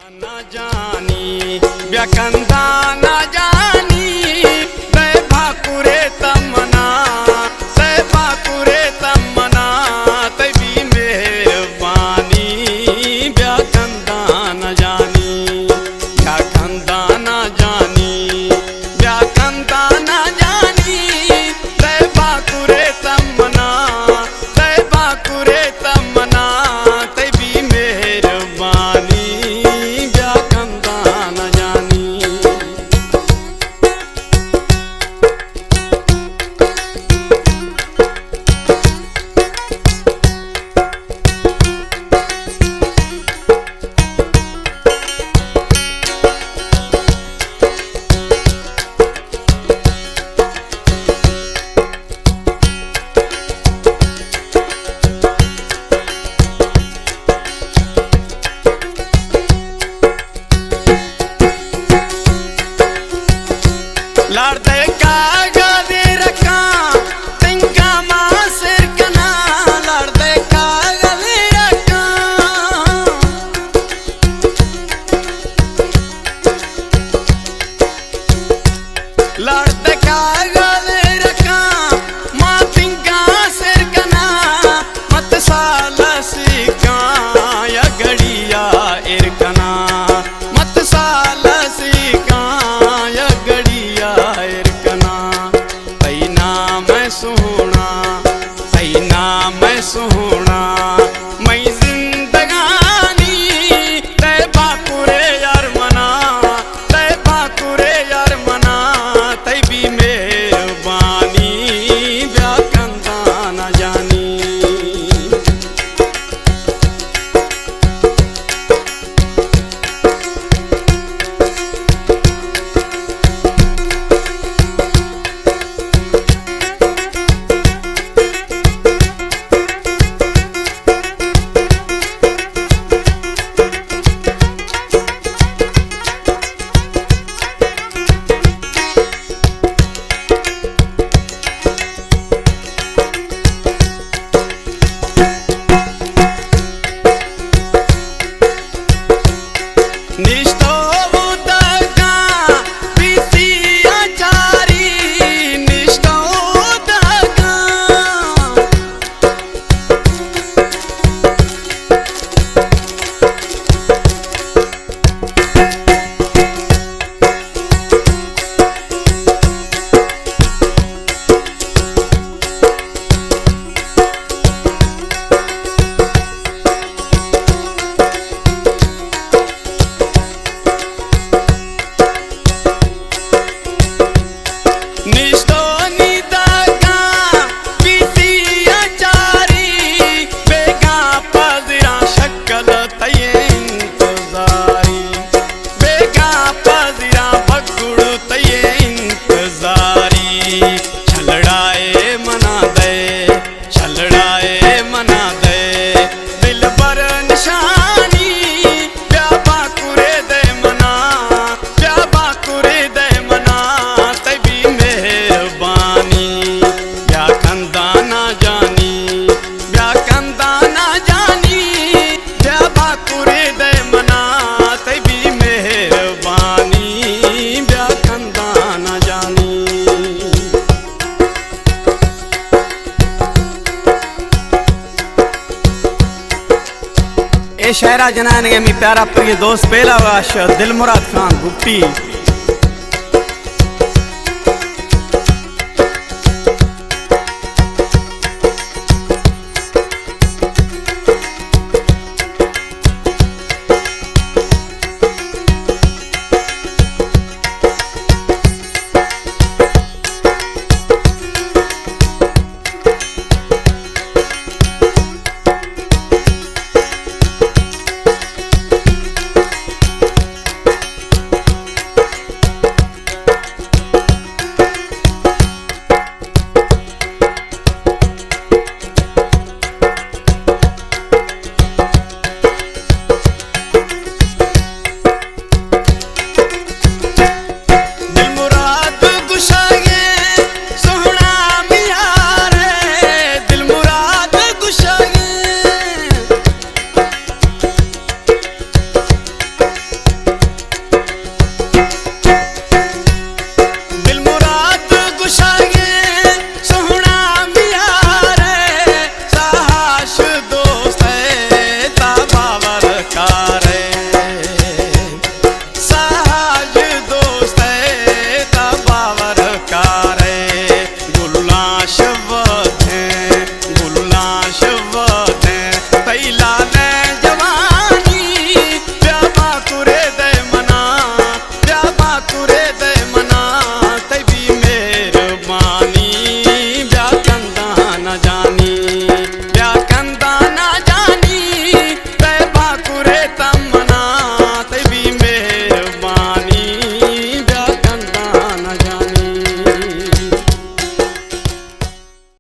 ना जानी व्याकंदा ना जानी दे भाकुरे तमना दे भाकुरे तमना तभी मेहरबानी व्याकंदा ना जानी व्याकंदा ना जानी व्याकंदा ना जानी दे भाकुरे तमना दे भाकुरे तमना तभी मेहरबानी व्याकंदा ना जानी। लड़ते कागदे रखा तिंका मासर कना लड़ते कागदे रखा लड़ते कागदे रखा माँ तिंका सिर कना मत साला सिका या गड़िया इरकना मत साला सिका या गड़िया इरकना पैना मैं सोना मैं जिंदगानी ते बाकुरे यार मना ते बाकुरे यार मना ते भी मेहरबानी व्याकंदा ना जानी। ए शायरा जनान के मी प्यारा प्रिय दोस्त पहला वाश दिलमुराद खान गुप्ती